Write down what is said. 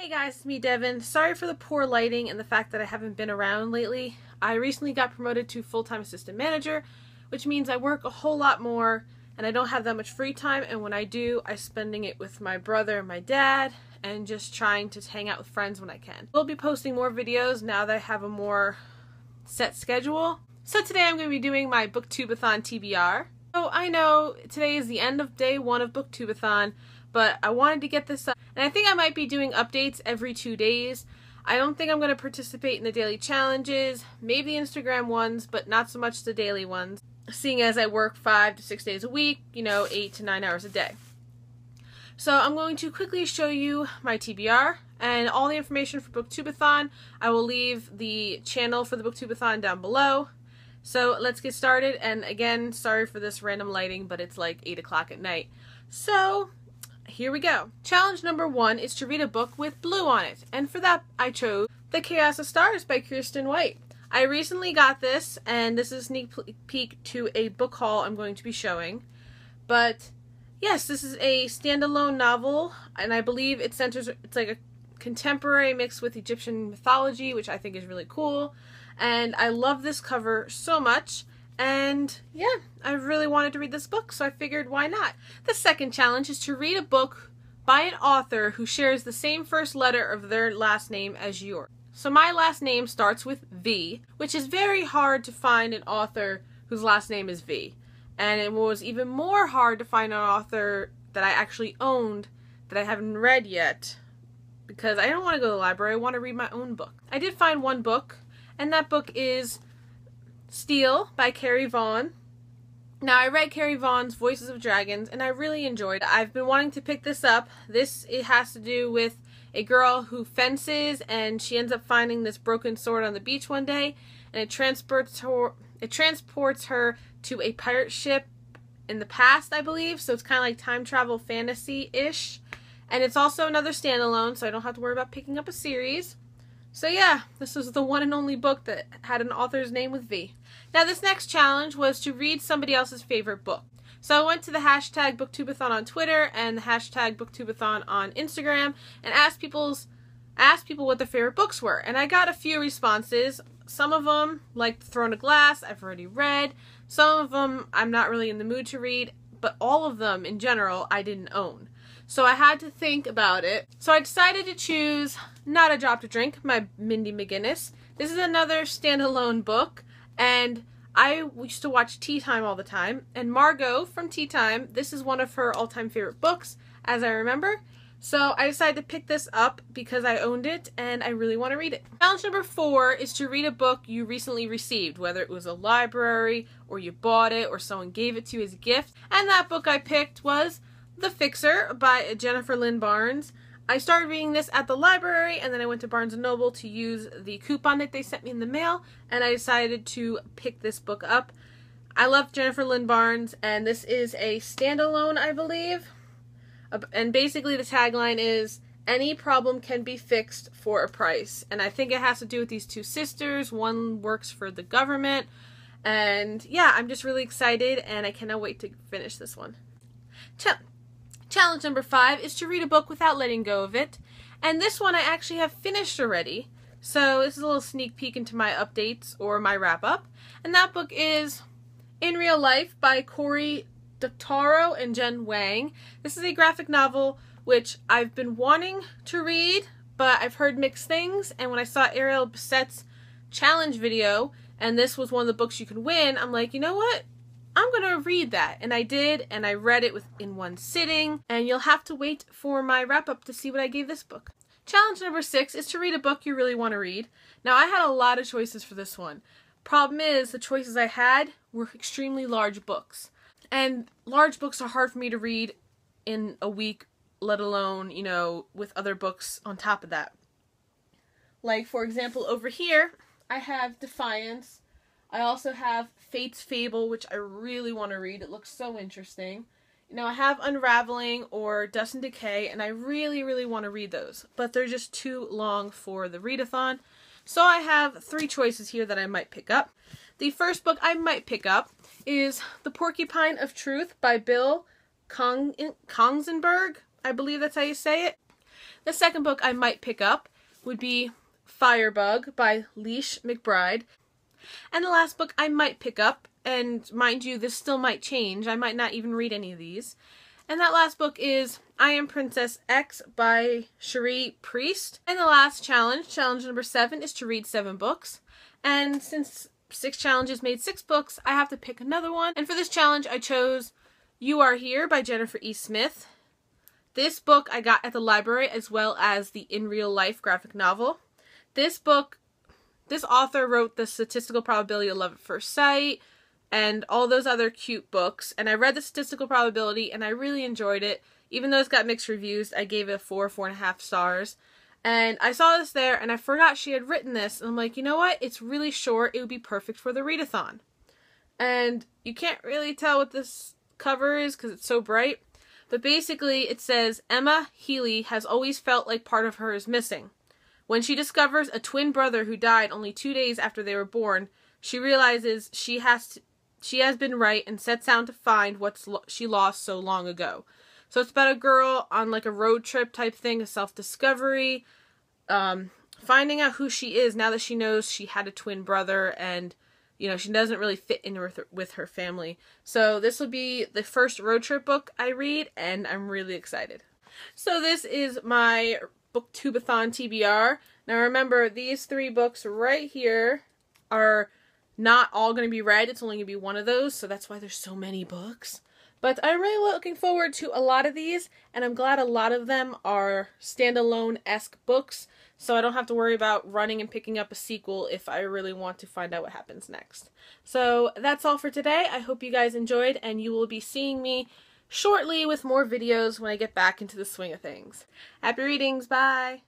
Hey guys, it's me Devin. Sorry for the poor lighting and the fact that I haven't been around lately. I recently got promoted to full-time assistant manager, which means I work a whole lot more and I don't have that much free time, and when I do, I'm spending it with my brother and my dad and just trying to hang out with friends when I can. We'll be posting more videos now that I have a more set schedule. So today I'm going to be doing my Booktubeathon TBR. So I know today is the end of day 1 of Booktubeathon, but I wanted to get this up, and I think I might be doing updates every 2 days. I don't think I'm going to participate in the daily challenges, maybe the Instagram ones, but not so much the daily ones, seeing as I work 5 to 6 days a week, 8 to 9 hours a day. So I'm going to quickly show you my TBR and all the information for Booktubeathon. I will leave the channel for the Booktubeathon down below. So let's get started, and again, sorry for this random lighting, but it's like 8 o'clock at night. So here we go. Challenge number 1 is to read a book with blue on it, and for that I chose The Chaos of Stars by Kirsten White. I recently got this, and this is a sneak peek to a book haul I'm going to be showing. But yes, this is a standalone novel, and I believe it's like a contemporary mixed with Egyptian mythology, which I think is really cool. And I love this cover so much. And yeah, I really wanted to read this book, so I figured why not. The second challenge is to read a book by an author who shares the same first letter of their last name as yours. So my last name starts with V, which is very hard to find an author whose last name is V. And it was even more hard to find an author that I actually owned that I haven't read yet, because I don't want to go to the library, I want to read my own book. I did find one book, and that book is Steel by Carrie Vaughn. Now, I read Carrie Vaughn's Voices of Dragons, and I really enjoyed it. I've been wanting to pick this up. It has to do with a girl who fences, and she ends up finding this broken sword on the beach one day, and it transports her to a pirate ship in the past, I believe, so it's kind of like time travel fantasy-ish. And it's also another standalone, so I don't have to worry about picking up a series. So yeah, this was the one and only book that had an author's name with V. Now this next challenge was to read somebody else's favorite book. So I went to the hashtag Booktubeathon on Twitter and the hashtag Booktubeathon on Instagram and asked people what their favorite books were. And I got a few responses. Some of them, like The Throne of Glass, I've already read. Some of them I'm not really in the mood to read, but all of them in general I didn't own. So I had to think about it. So I decided to choose Not a Drop to Drink by Mindy McGinnis. This is another standalone book, and I used to watch Tea Time all the time, and Margot from Tea Time, this is one of her all-time favorite books, as I remember. So I decided to pick this up because I owned it, and I really want to read it. Challenge number 4 is to read a book you recently received, whether it was a library, or you bought it, or someone gave it to you as a gift. And that book I picked was The Fixer by Jennifer Lynn Barnes. I started reading this at the library, and then I went to Barnes & Noble to use the coupon that they sent me in the mail, and I decided to pick this book up. I love Jennifer Lynn Barnes, and this is a standalone, I believe. And basically the tagline is, any problem can be fixed for a price. And I think it has to do with these two sisters. One works for the government. And yeah, I'm just really excited, and I cannot wait to finish this one. Challenge number 5 is to read a book without letting go of it. And this one I actually have finished already. So this is a little sneak peek into my updates or my wrap up. And that book is In Real Life by Cory Doctorow and Jen Wang. This is a graphic novel which I've been wanting to read, but I've heard mixed things. And when I saw Ariel Bissett's challenge video, and this was one of the books you can win, I'm like, you know what? I'm going to read that. And I did, and I read it in one sitting, and you'll have to wait for my wrap-up to see what I gave this book. Challenge number 6 is to read a book you really want to read. Now, I had a lot of choices for this one. Problem is, the choices I had were extremely large books. And large books are hard for me to read in a week, let alone, with other books on top of that. Like, for example, over here, I have Defiance. I also have Fate's Fable, which I really want to read. It looks so interesting. I have Unraveling or Dust and Decay, and I really, really want to read those. But they're just too long for the readathon. So I have 3 choices here that I might pick up. The first book I might pick up is The Porcupine of Truth by Bill Kongsenberg. I believe that's how you say it. The second book I might pick up would be Firebug by Leash McBride. And the last book I might pick up, and mind you, this still might change, I might not even read any of these, and that last book is I Am Princess X by Cherie Priest. And the last challenge, challenge number 7, is to read 7 books. And since 6 challenges made 6 books, I have to pick another one. And for this challenge, I chose You Are Here by Jennifer E. Smith. This book I got at the library, as well as the In Real Life graphic novel. This book, this author wrote The Statistical Probability of Love at First Sight and all those other cute books. And I read The Statistical Probability and I really enjoyed it. Even though it's got mixed reviews, I gave it 4.5 stars. And I saw this there and I forgot she had written this. And I'm like, you know what? It's really short. It would be perfect for the readathon. And you can't really tell what this cover is because it's so bright. But basically it says, Emma Healy has always felt like part of her is missing. When she discovers a twin brother who died only 2 days after they were born, she realizes she has been right and sets out to find what she lost so long ago. So it's about a girl on like a road trip type thing, a self-discovery, finding out who she is now that she knows she had a twin brother and, you know, she doesn't really fit in with her family. So this will be the first road trip book I read and I'm really excited. So this is my Booktubeathon TBR. Now remember, these 3 books right here are not all going to be read. It's only going to be one of those, so that's why there's so many books. But I'm really looking forward to a lot of these, and I'm glad a lot of them are standalone-esque books, so I don't have to worry about running and picking up a sequel if I really want to find out what happens next. So that's all for today. I hope you guys enjoyed, and you will be seeing me shortly with more videos when I get back into the swing of things. Happy readings, bye!